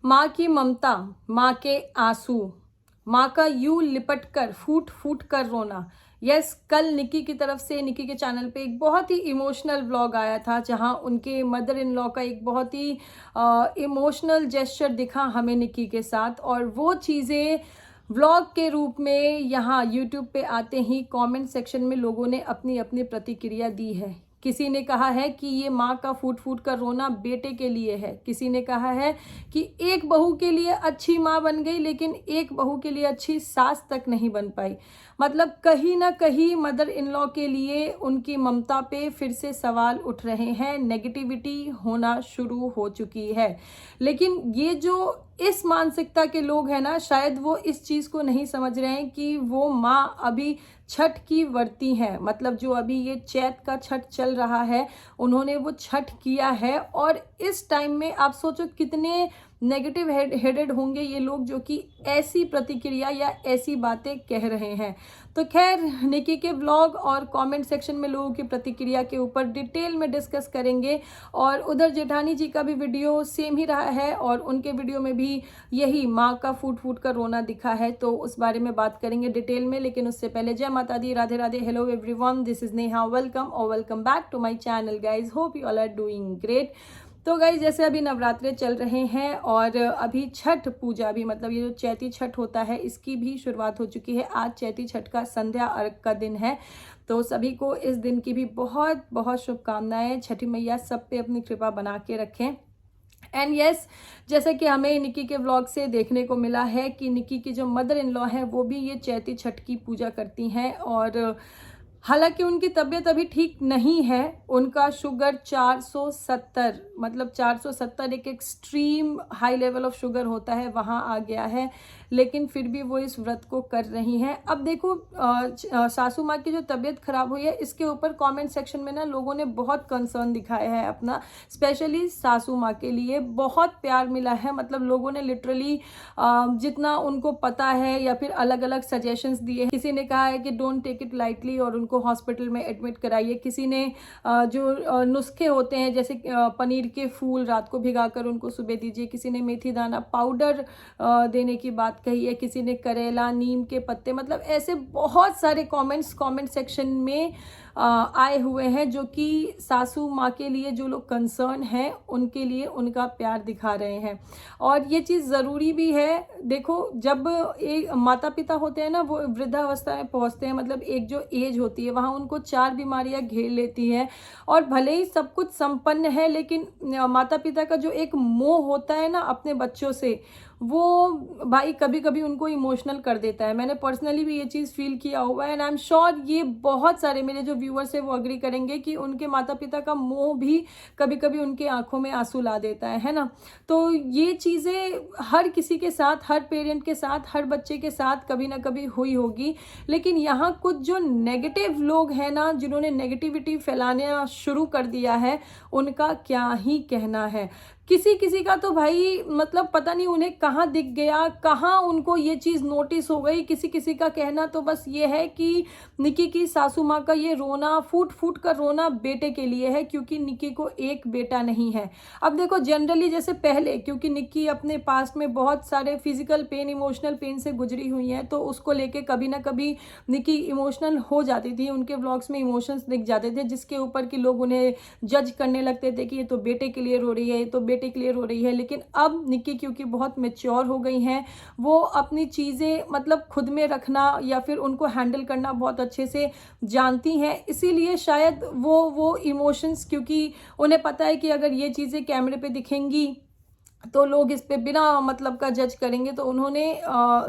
माँ की ममता, माँ के आंसू, माँ का यूं लिपट कर फूट फूट कर रोना। यस, कल निकी की तरफ से निकी के चैनल पे एक बहुत ही इमोशनल व्लॉग आया था, जहां उनके मदर इन लॉ का एक बहुत ही इमोशनल जेस्चर दिखा हमें निकी के साथ। और वो चीज़ें व्लॉग के रूप में यहाँ यूट्यूब पे आते ही कमेंट सेक्शन में लोगों ने अपनी अपनी प्रतिक्रिया दी है। किसी ने कहा है कि ये माँ का फूट फूट कर रोना बेटे के लिए है। किसी ने कहा है कि एक बहू के लिए अच्छी माँ बन गई, लेकिन एक बहू के लिए अच्छी सास तक नहीं बन पाई। मतलब कहीं ना कहीं मदर इन लॉ के लिए उनकी ममता पे फिर से सवाल उठ रहे हैं, नेगेटिविटी होना शुरू हो चुकी है। लेकिन ये जो इस मानसिकता के लोग हैं ना, शायद वो इस चीज़ को नहीं समझ रहे हैं कि वो माँ अभी छठ की व्रती हैं। मतलब जो अभी ये चैत का छठ चल रहा है, उन्होंने वो छठ किया है। और इस टाइम में आप सोचो कितने नेगेटिव हेडेड होंगे ये लोग, जो कि ऐसी प्रतिक्रिया या ऐसी बातें कह रहे हैं। तो खैर, निकी के व्लॉग और कमेंट सेक्शन में लोगों की प्रतिक्रिया के ऊपर डिटेल में डिस्कस करेंगे। और उधर जेठानी जी का भी वीडियो सेम ही रहा है, और उनके वीडियो में भी यही माँ का फूट फूट कर रोना दिखा है, तो उस बारे में बात करेंगे डिटेल में। लेकिन उससे पहले जय माता दी, Radhe Radhe, hello everyone, this is Neha, welcome और welcome back to my channel guys. Hope you all are doing great. तो गाइज, जैसे अभी नवरात्रे चल रहे हैं और अभी छठ पूजा भी, मतलब ये जो चैती छठ होता है, इसकी भी शुरुआत हो चुकी है। आज चैती छठ का संध्या अर्घ का दिन है, तो सभी को इस दिन की भी बहुत बहुत शुभकामनाएं। छठी मैया सब पे अपनी कृपा बना के रखें। एंड यस, जैसे कि हमें निकी के व्लॉग से देखने को मिला है कि निकी की जो मदर इन लॉ है वो भी ये चैती छठ की पूजा करती हैं। और हालांकि उनकी तबीयत अभी ठीक नहीं है, उनका शुगर 470, मतलब 470 एक extreme high level of sugar होता है, वहाँ आ गया है। लेकिन फिर भी वो इस व्रत को कर रही हैं। अब देखो, सासू माँ की जो तबीयत खराब हुई है, इसके ऊपर कमेंट सेक्शन में ना लोगों ने बहुत कंसर्न दिखाया है अपना, स्पेशली सासू माँ के लिए बहुत प्यार मिला है। मतलब लोगों ने लिटरली जितना उनको पता है या फिर अलग अलग सजेशंस दिए हैं। किसी ने कहा है कि डोंट टेक इट लाइटली और उनको हॉस्पिटल में एडमिट कराइए। किसी ने जो नुस्खे होते हैं, जैसे पनीर के फूल रात को भिगाकर उनको सुबह दीजिए। किसी ने मेथी दाना पाउडर देने की बात कही है। किसी ने करेला, नीम के पत्ते, मतलब ऐसे बहुत सारे कमेंट सेक्शन में आए हुए हैं, जो कि सासू माँ के लिए जो लोग कंसर्न हैं उनके लिए उनका प्यार दिखा रहे हैं। और ये चीज़ ज़रूरी भी है। देखो, जब एक माता पिता होते हैं ना, वो वृद्धावस्था में पहुँचते हैं, मतलब एक जो एज होती है, वहाँ उनको 4 बीमारियाँ घेर लेती हैं। और भले ही सब कुछ संपन्न है, लेकिन माता पिता का जो एक मोह होता है ना अपने बच्चों से, वो भाई कभी कभी उनको इमोशनल कर देता है। मैंने पर्सनली भी ये चीज़ फील किया हुआ है, एंड आई एम श्योर ये बहुत सारे मेरे जो व्यूअर्स है वो अग्री करेंगे कि उनके माता पिता का मोह भी कभी कभी उनके आंखों में आंसू ला देता है ना। तो ये चीज़ें हर किसी के साथ, हर पेरेंट के साथ, हर बच्चे के साथ कभी ना कभी हुई होगी। लेकिन यहाँ कुछ जो नेगेटिव लोग हैं ना, जिन्होंने नेगेटिविटी फैलाना शुरू कर दिया है, उनका क्या ही कहना है। किसी किसी का तो भाई मतलब पता नहीं उन्हें कहाँ दिख गया, कहाँ उनको ये चीज़ नोटिस हो गई। किसी किसी का कहना तो बस ये है कि निकी की सासू माँ का ये रोना, फूट फूट कर रोना बेटे के लिए है, क्योंकि निकी को एक बेटा नहीं है। अब देखो, जनरली जैसे पहले, क्योंकि निकी अपने पास्ट में बहुत सारे फिजिकल पेन, इमोशनल पेन से गुजरी हुई हैं, तो उसको लेके कभी ना कभी निकी इमोशनल हो जाती थी। उनके व्लॉग्स में इमोशंस दिख जाते थे, जिसके ऊपर कि लोग उन्हें जज करने लगते थे कि ये तो बेटे के लिए रो रही है, ये तो बेटे के लिए रो रही है। लेकिन अब निकी क्योंकि बहुत मैच्योर हो गई हैं, वो अपनी चीज़ें मतलब खुद में रखना या फिर उनको हैंडल करना बहुत अच्छे से जानती हैं। इसीलिए शायद वो इमोशंस, क्योंकि उन्हें पता है कि अगर ये चीज़ें कैमरे पे दिखेंगी तो लोग इस पे बिना मतलब का जज करेंगे, तो उन्होंने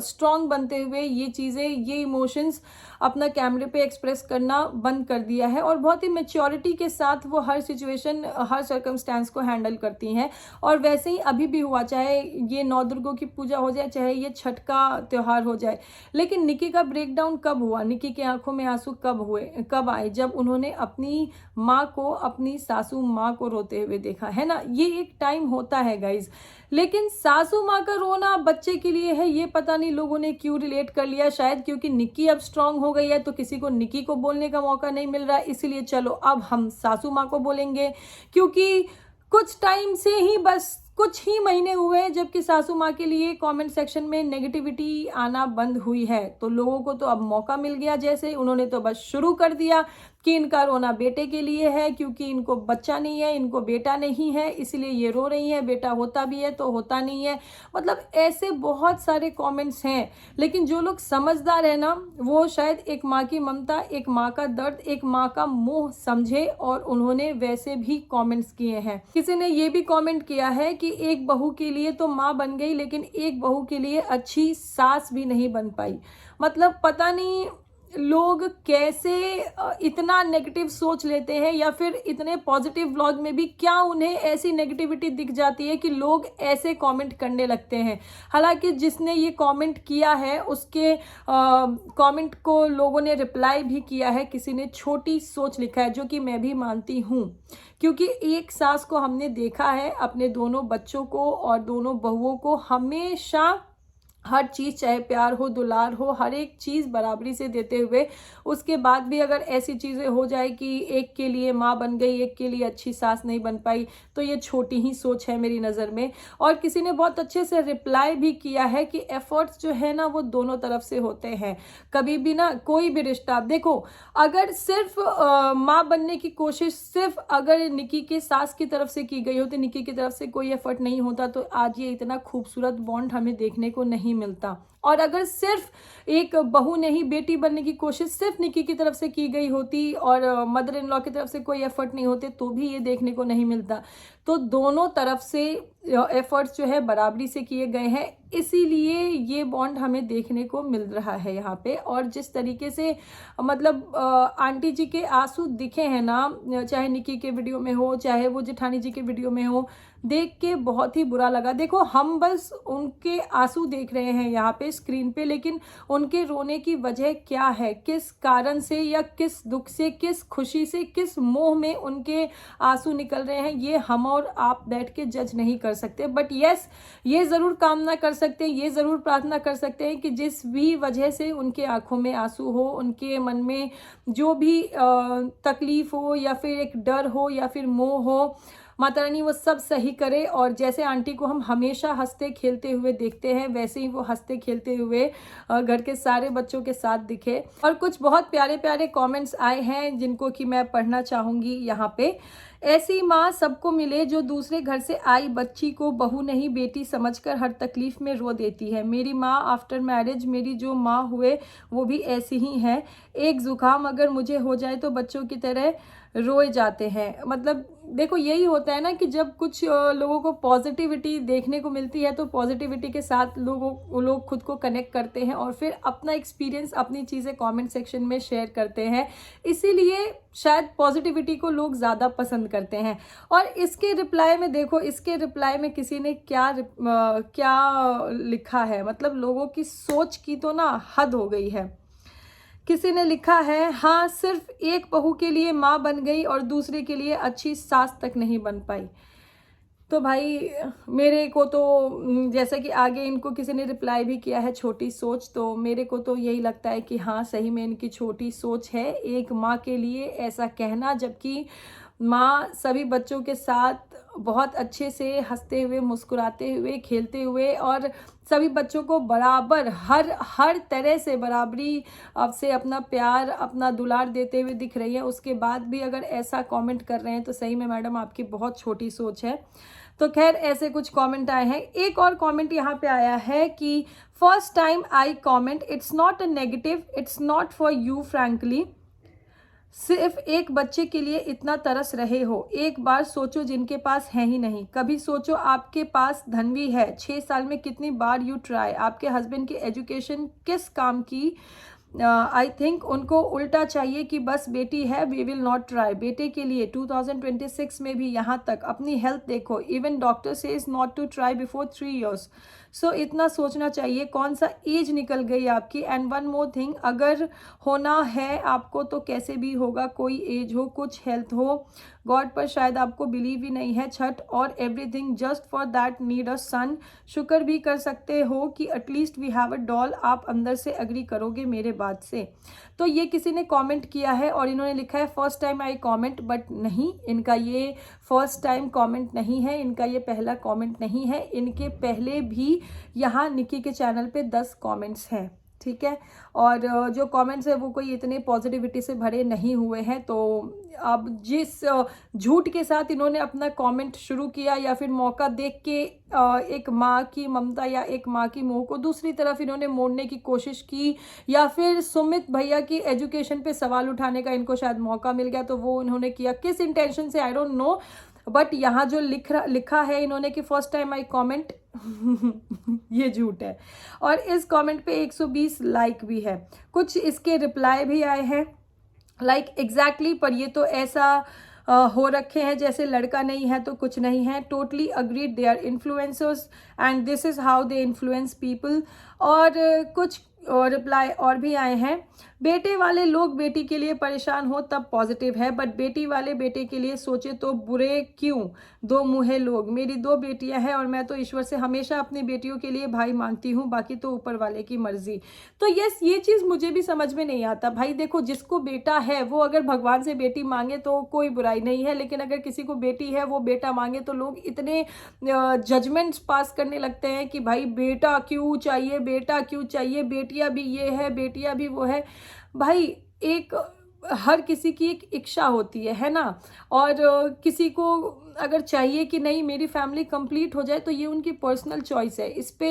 स्ट्रॉन्ग बनते हुए ये चीज़ें, ये इमोशंस अपना कैमरे पे एक्सप्रेस करना बंद कर दिया है। और बहुत ही मैच्योरिटी के साथ वो हर सिचुएशन, हर सर्कमस्टेंस को हैंडल करती हैं। और वैसे ही अभी भी हुआ, चाहे ये 9 दुर्गों की पूजा हो जाए, चाहे ये छठ का त्यौहार हो जाए। लेकिन निकी का ब्रेकडाउन कब हुआ, निकी के आंखों में आंसू कब हुए, कब आए, जब उन्होंने अपनी माँ को, अपनी सासू माँ को रोते हुए देखा है ना। ये एक टाइम होता है गाइज। लेकिन सासू माँ का रोना बच्चे के लिए है, ये पता नहीं लोगों ने क्यों रिलेट कर लिया। शायद क्योंकि निकी अब स्ट्रांग हो गई है, तो किसी को निकी को बोलने का मौका नहीं मिल रहा, इसलिए चलो अब हम सासू माँ को बोलेंगे। क्योंकि कुछ टाइम से ही, बस कुछ ही महीने हुए हैं जबकि सासू माँ के लिए कमेंट सेक्शन में नेगेटिविटी आना बंद हुई है। तो लोगों को तो अब मौका मिल गया, जैसे उन्होंने तो बस शुरू कर दिया कि इनका रोना बेटे के लिए है क्योंकि इनको बच्चा नहीं है, इनको बेटा नहीं है, इसलिए ये रो रही है। बेटा होता भी है तो होता नहीं है। मतलब ऐसे बहुत सारे कमेंट्स हैं। लेकिन जो लोग समझदार है ना, वो शायद एक माँ की ममता, एक माँ का दर्द, एक माँ का मोह समझे और उन्होंने वैसे भी कमेंट्स किए हैं। किसी ने ये भी कमेंट किया है कि एक बहू के लिए तो माँ बन गई लेकिन एक बहू के लिए अच्छी सास भी नहीं बन पाई। मतलब पता नहीं लोग कैसे इतना नेगेटिव सोच लेते हैं, या फिर इतने पॉजिटिव व्लॉग में भी क्या उन्हें ऐसी नेगेटिविटी दिख जाती है कि लोग ऐसे कमेंट करने लगते हैं। हालांकि जिसने ये कमेंट किया है उसके कमेंट को लोगों ने रिप्लाई भी किया है। किसी ने छोटी सोच लिखा है, जो कि मैं भी मानती हूँ, क्योंकि एक सास को हमने देखा है अपने दोनों बच्चों को और दोनों बहुओं को हमेशा हर चीज़, चाहे प्यार हो दुलार हो, हर एक चीज़ बराबरी से देते हुए, उसके बाद भी अगर ऐसी चीज़ें हो जाए कि एक के लिए माँ बन गई, एक के लिए अच्छी सास नहीं बन पाई, तो ये छोटी ही सोच है मेरी नज़र में। और किसी ने बहुत अच्छे से रिप्लाई भी किया है कि एफर्ट्स जो है ना वो दोनों तरफ से होते हैं। कभी भी ना कोई भी रिश्ता, देखो अगर सिर्फ माँ बनने की कोशिश सिर्फ अगर निकी के सास की तरफ से की गई होती, निकी की तरफ से कोई एफर्ट नहीं होता, तो आज ये इतना खूबसूरत बॉन्ड हमें देखने को नहीं मिलता। और अगर सिर्फ एक बहू ने ही बेटी बनने की कोशिश सिर्फ निकी की तरफ से की गई होती और मदर इन लॉ की तरफ से कोई एफर्ट नहीं होते, तो भी ये देखने को नहीं मिलता। तो दोनों तरफ से एफर्ट्स जो है बराबरी से किए गए हैं, इसीलिए ये बॉन्ड हमें देखने को मिल रहा है यहाँ पे। और जिस तरीके से मतलब आंटी जी के आंसू दिखे हैं ना, चाहे निकी के वीडियो में हो, चाहे वो जेठानी जी के वीडियो में हो, देख के बहुत ही बुरा लगा। देखो हम बस उनके आंसू देख रहे हैं यहाँ पे स्क्रीन पे, लेकिन उनके रोने की वजह क्या है, किस कारण से या किस दुख से, किस खुशी से, किस मोह में उनके आंसू निकल रहे हैं, ये हम और आप बैठ के जज नहीं कर सकते। बट यस, ये ज़रूर कामना कर सकते हैं, ये ज़रूर प्रार्थना कर सकते हैं कि जिस भी वजह से उनके आंखों में आंसू हो, उनके मन में जो भी तकलीफ हो या फिर एक डर हो या फिर मोह हो, माता रानी वो सब सही करे। और जैसे आंटी को हम हमेशा हंसते खेलते हुए देखते हैं, वैसे ही वो हंसते खेलते हुए घर के सारे बच्चों के साथ दिखे। और कुछ बहुत प्यारे प्यारे कमेंट्स आए हैं जिनको कि मैं पढ़ना चाहूँगी यहाँ पे। ऐसी माँ सबको मिले जो दूसरे घर से आई बच्ची को बहू नहीं बेटी समझकर हर तकलीफ में रो देती है। मेरी माँ आफ्टर मैरिज, मेरी जो माँ हुए वो भी ऐसी ही है। एक जुकाम अगर मुझे हो जाए तो बच्चों की तरह रोए जाते हैं। मतलब देखो यही होता है ना कि जब कुछ लोगों को पॉजिटिविटी देखने को मिलती है तो पॉजिटिविटी के साथ लोग खुद को कनेक्ट करते हैं और फिर अपना एक्सपीरियंस, अपनी चीज़ें कमेंट सेक्शन में शेयर करते हैं। इसीलिए शायद पॉजिटिविटी को लोग ज़्यादा पसंद करते हैं। और इसके रिप्लाई में देखो, इसके रिप्लाई में किसी ने क्या लिखा है, मतलब लोगों की सोच की तो ना हद हो गई है। किसी ने लिखा है, हाँ सिर्फ एक बहू के लिए माँ बन गई और दूसरे के लिए अच्छी सास तक नहीं बन पाई। तो भाई मेरे को तो जैसे कि आगे इनको किसी ने रिप्लाई भी किया है छोटी सोच, तो मेरे को तो यही लगता है कि हाँ सही में इनकी छोटी सोच है एक माँ के लिए ऐसा कहना, जबकि माँ सभी बच्चों के साथ बहुत अच्छे से हंसते हुए, मुस्कुराते हुए, खेलते हुए और सभी बच्चों को बराबर हर तरह से बराबरी अब से अपना प्यार, अपना दुलार देते हुए दिख रही है। उसके बाद भी अगर ऐसा कमेंट कर रहे हैं तो सही में मैडम आपकी बहुत छोटी सोच है। तो खैर ऐसे कुछ कमेंट आए हैं। एक और कमेंट यहाँ पे आया है कि first time I comment, it's not a negative, it's not for you frankly. सिर्फ एक बच्चे के लिए इतना तरस रहे हो, एक बार सोचो जिनके पास है ही नहीं। कभी सोचो आपके पास धन भी है, 6 साल में कितनी बार यू ट्राई। आपके हस्बैंड की एजुकेशन किस काम की। आई थिंक उनको उल्टा चाहिए कि बस बेटी है, वी विल नॉट ट्राई। बेटे के लिए 2026 में भी यहाँ तक अपनी हेल्थ देखो, even doctor says not to try before 3 years। So इतना सोचना चाहिए, कौन सा एज निकल गई आपकी। एंड वन मोर थिंग, अगर होना है आपको तो कैसे भी होगा, कोई एज हो, कुछ हेल्थ हो, गॉड पर शायद आपको बिलीव ही नहीं है, छठ और everything just for that need a son. शुक्र भी कर सकते हो कि at least we have a doll. आप अंदर से एग्री करोगे मेरे बाद से। तो ये किसी ने कमेंट किया है और इन्होंने लिखा है first time I comment, but नहीं, इनका ये फर्स्ट टाइम कमेंट नहीं है, इनका ये पहला कमेंट नहीं है। इनके पहले भी यहाँ निक्की के चैनल पे 10 कमेंट्स हैं, ठीक है। और जो कमेंट्स है वो कोई इतने पॉजिटिविटी से भरे नहीं हुए हैं। तो अब जिस झूठ के साथ इन्होंने अपना कमेंट शुरू किया, या फिर मौका देख के एक माँ की ममता या एक माँ की मोह को दूसरी तरफ इन्होंने मोड़ने की कोशिश की, या फिर सुमित भैया की एजुकेशन पे सवाल उठाने का इनको शायद मौका मिल गया तो वो इन्होंने किया, किस इंटेंशन से आई डोंट नो। बट यहाँ जो लिखा है इन्होंने कि फर्स्ट टाइम आई कमेंट ये झूठ है। और इस कमेंट पे 120 लाइक भी है, कुछ इसके रिप्लाई भी आए हैं लाइक एग्जैक्टली, पर ये तो ऐसा हो रखे हैं जैसे लड़का नहीं है तो कुछ नहीं है। Totally agreed, they are influencers and this is how they influence people. और कुछ रिप्लाई और भी आए हैं, बेटे वाले लोग बेटी के लिए परेशान हो तब पॉजिटिव है, बट बेटी वाले बेटे के लिए सोचे तो बुरे क्यों, दो मुँहे लोग। मेरी 2 बेटियां हैं और मैं तो ईश्वर से हमेशा अपनी बेटियों के लिए भाई मांगती हूँ, बाकी तो ऊपर वाले की मर्जी। तो यस, ये चीज़ मुझे भी समझ में नहीं आता भाई। देखो, जिसको बेटा है वो अगर भगवान से बेटी मांगे तो कोई बुराई नहीं है, लेकिन अगर किसी को बेटी है वो बेटा मांगे तो लोग इतने जजमेंट्स पास करने लगते हैं कि भाई बेटा क्यों चाहिए, बेटा क्यों चाहिए, बेटियां भी ये है, बेटियां भी वो है। भाई एक हर किसी की एक इच्छा होती है ना। और किसी को अगर चाहिए कि नहीं मेरी फैमिली कंप्लीट हो जाए तो ये उनकी पर्सनल चॉइस है। इस पे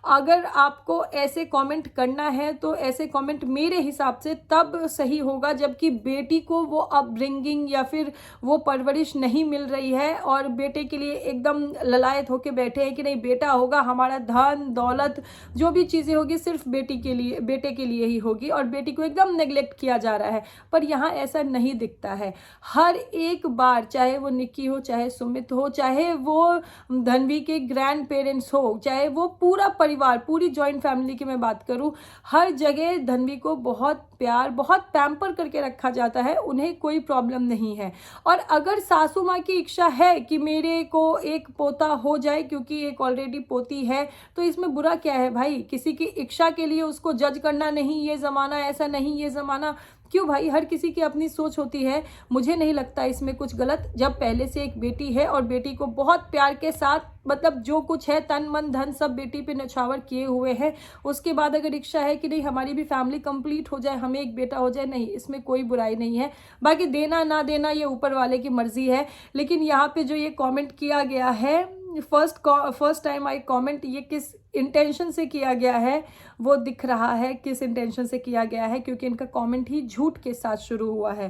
अगर आपको ऐसे कमेंट करना है तो ऐसे कमेंट मेरे हिसाब से तब सही होगा जबकि बेटी को वो अपब्रिंगिंग या फिर वो परवरिश नहीं मिल रही है और बेटे के लिए एकदम ललायत होके बैठे हैं कि नहीं बेटा होगा, हमारा धन दौलत जो भी चीज़ें होगी सिर्फ बेटी के लिए, बेटे के लिए ही होगी, और बेटी को एकदम नेग्लेक्ट किया जा रहा है। पर यहाँ ऐसा नहीं दिखता है। हर एक बार, चाहे वो निक्की हो, चाहे सुमित हो, चाहे वो धनवी के ग्रैंड पेरेंट्स हो, चाहे वो पूरा परिवार, पूरी जॉइंट फैमिली की मैं बात करूं, हर जगह धनवी को बहुत प्यार, बहुत पैम्पर करके रखा जाता है, उन्हें कोई प्रॉब्लम नहीं है। और अगर सासू माँ की इच्छा है कि मेरे को एक पोता हो जाए क्योंकि एक ऑलरेडी पोती है, तो इसमें बुरा क्या है भाई। किसी की इच्छा के लिए उसको जज करना नहीं, ये ज़माना ऐसा नहीं, ये ज़माना क्यों भाई, हर किसी की अपनी सोच होती है। मुझे नहीं लगता इसमें कुछ गलत। जब पहले से एक बेटी है और बेटी को बहुत प्यार के साथ, मतलब जो कुछ है तन मन धन सब बेटी पे न्यौछावर किए हुए हैं, उसके बाद अगर इच्छा है कि नहीं हमारी भी फैमिली कंप्लीट हो जाए, हमें एक बेटा हो जाए, नहीं, इसमें कोई बुराई नहीं है। बाकी देना ना देना ये ऊपर वाले की मर्जी है। लेकिन यहाँ पे जो ये कॉमेंट किया गया है, फर्स्ट टाइम आई कमेंट, ये किस इंटेंशन से किया गया है वो दिख रहा है किस इंटेंशन से किया गया है, क्योंकि इनका कमेंट ही झूठ के साथ शुरू हुआ है।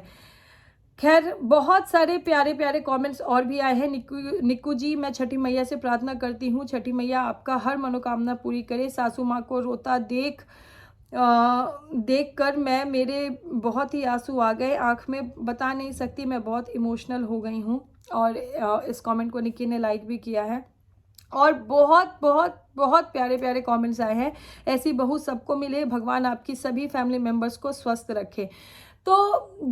खैर, बहुत सारे प्यारे प्यारे कमेंट्स और भी आए हैं। निक्कू जी, मैं छठी मैया से प्रार्थना करती हूँ, छठी मैया आपका हर मनोकामना पूरी करे। सासू माँ को रोता देख कर मेरे बहुत ही आंसू आ गए आँख में, बता नहीं सकती, मैं बहुत इमोशनल हो गई हूँ। और इस कमेंट को निक्की ने लाइक भी किया है। और बहुत बहुत बहुत प्यारे प्यारे कमेंट्स आए हैं। ऐसी बहू सबको मिले, भगवान आपकी सभी फैमिली मेम्बर्स को स्वस्थ रखे। तो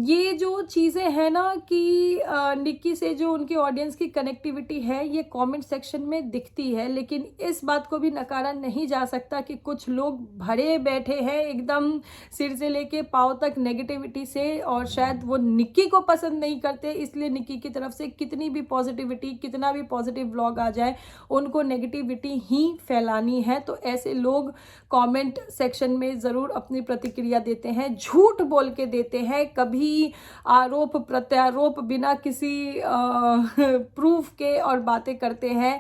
ये जो चीज़ें हैं ना कि निक्की से जो उनकी ऑडियंस की कनेक्टिविटी है ये कमेंट सेक्शन में दिखती है, लेकिन इस बात को भी नकारा नहीं जा सकता कि कुछ लोग भरे बैठे हैं एकदम सिर से लेके पाँव तक नेगेटिविटी से, और शायद वो निक्की को पसंद नहीं करते, इसलिए निक्की की तरफ से कितनी भी पॉजिटिविटी, कितना भी पॉजिटिव व्लॉग आ जाए, उनको नेगेटिविटी ही फैलानी है। तो ऐसे लोग कमेंट सेक्शन में ज़रूर अपनी प्रतिक्रिया देते हैं, झूठ बोल के देते हैं, कभी आरोप प्रत्यारोप बिना किसी प्रूफ के और बातें करते हैं।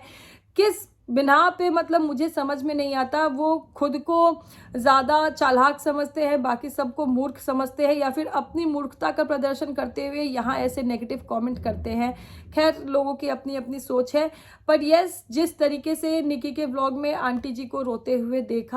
किस बिना पे, मतलब मुझे समझ में नहीं आता। वो खुद को ज़्यादा चालाक समझते हैं, बाकी सबको मूर्ख समझते हैं, या फिर अपनी मूर्खता का प्रदर्शन करते हुए यहाँ ऐसे नेगेटिव कमेंट करते हैं। खैर, लोगों की अपनी अपनी सोच है। पर यस, जिस तरीके से निक्की के व्लॉग में आंटी जी को रोते हुए देख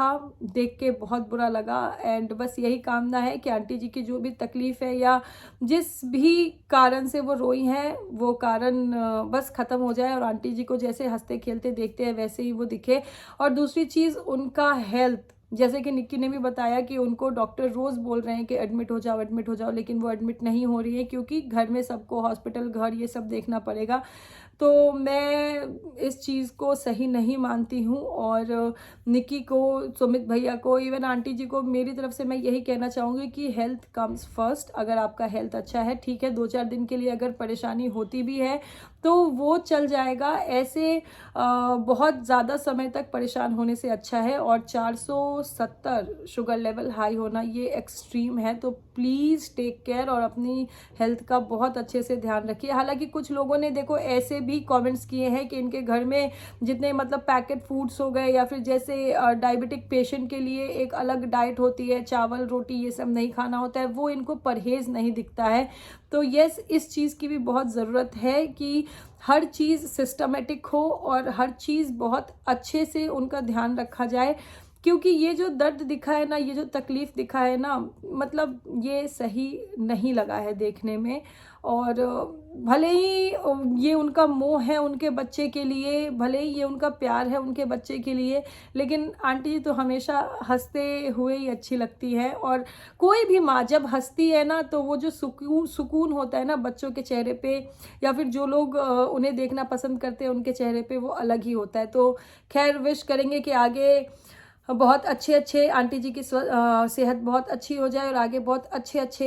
के बहुत बुरा लगा। एंड बस यही कामना है कि आंटी जी की जो भी तकलीफ़ है या जिस भी कारण से वो रोई हैं वो कारण बस ख़त्म हो जाए, और आंटी जी को जैसे हंसते खेलते देखते हैं वैसे ही वो दिखे। और दूसरी चीज़, उनका हेल्थ, जैसे कि निक्की ने भी बताया कि उनको डॉक्टर रोज़ बोल रहे हैं कि एडमिट हो जाओ, लेकिन वो एडमिट नहीं हो रही है क्योंकि घर में सबको हॉस्पिटल, घर ये सब देखना पड़ेगा। तो मैं इस चीज़ को सही नहीं मानती हूँ। और निकी को, सुमित भैया को, इवन आंटी जी को मेरी तरफ से मैं यही कहना चाहूँगी कि हेल्थ कम्स फर्स्ट। अगर आपका हेल्थ अच्छा है, ठीक है, 2-4 दिन के लिए अगर परेशानी होती भी है तो वो चल जाएगा। ऐसे बहुत ज़्यादा समय तक परेशान होने से अच्छा है। और 470 शुगर लेवल हाई होना ये एक्सट्रीम है, तो प्लीज़ टेक केयर और अपनी हेल्थ का बहुत अच्छे से ध्यान रखिए। हालांकि कुछ लोगों ने देखो ऐसे भी कमेंट्स किए हैं कि इनके घर में जितने मतलब पैकेट फूड्स हो गए, या फिर जैसे डायबिटिक पेशेंट के लिए एक अलग डाइट होती है, चावल रोटी ये सब नहीं खाना होता है, वो इनको परहेज़ नहीं दिखता है। तो यस, इस चीज़ की भी बहुत ज़रूरत है कि हर चीज़ सिस्टमेटिक हो और हर चीज़ बहुत अच्छे से उनका ध्यान रखा जाए। क्योंकि ये जो दर्द दिखा है ना, ये जो तकलीफ़ दिखा है ना, मतलब ये सही नहीं लगा है देखने में। और भले ही ये उनका मोह है उनके बच्चे के लिए, भले ही ये उनका प्यार है उनके बच्चे के लिए, लेकिन आंटी जी तो हमेशा हंसते हुए ही अच्छी लगती है। और कोई भी माँ जब हंसती है ना, तो वो जो सुकून होता है ना बच्चों के चेहरे पे, या फिर जो लोग उन्हें देखना पसंद करते हैं उनके चेहरे पे, वो अलग ही होता है। तो खैर, विश करेंगे कि आगे बहुत अच्छे आंटी जी की सेहत बहुत अच्छी हो जाए और आगे बहुत अच्छे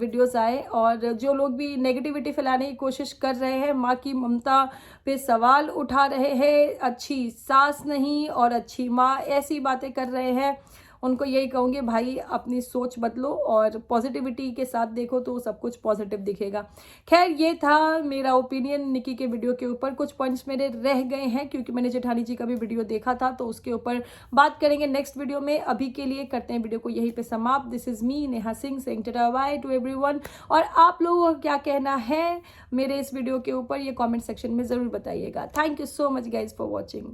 वीडियोस आए। और जो लोग भी नेगेटिविटी फैलाने की कोशिश कर रहे हैं, माँ की ममता पे सवाल उठा रहे हैं, अच्छी सास नहीं और अच्छी माँ, ऐसी बातें कर रहे हैं, उनको यही कहूँगी भाई अपनी सोच बदलो और पॉजिटिविटी के साथ देखो तो सब कुछ पॉजिटिव दिखेगा। खैर, ये था मेरा ओपिनियन निकी के वीडियो के ऊपर। कुछ पॉइंट्स मेरे रह गए हैं क्योंकि मैंने जेठानी जी का भी वीडियो देखा था, तो उसके ऊपर बात करेंगे नेक्स्ट वीडियो में। अभी के लिए करते हैं वीडियो को यहीं पे समाप्त। This is me Neha Singh saying tata by two everyone. और आप लोगों का क्या कहना है मेरे इस वीडियो के ऊपर, ये कॉमेंट सेक्शन में ज़रूर बताइएगा। Thank you so much guys for watching.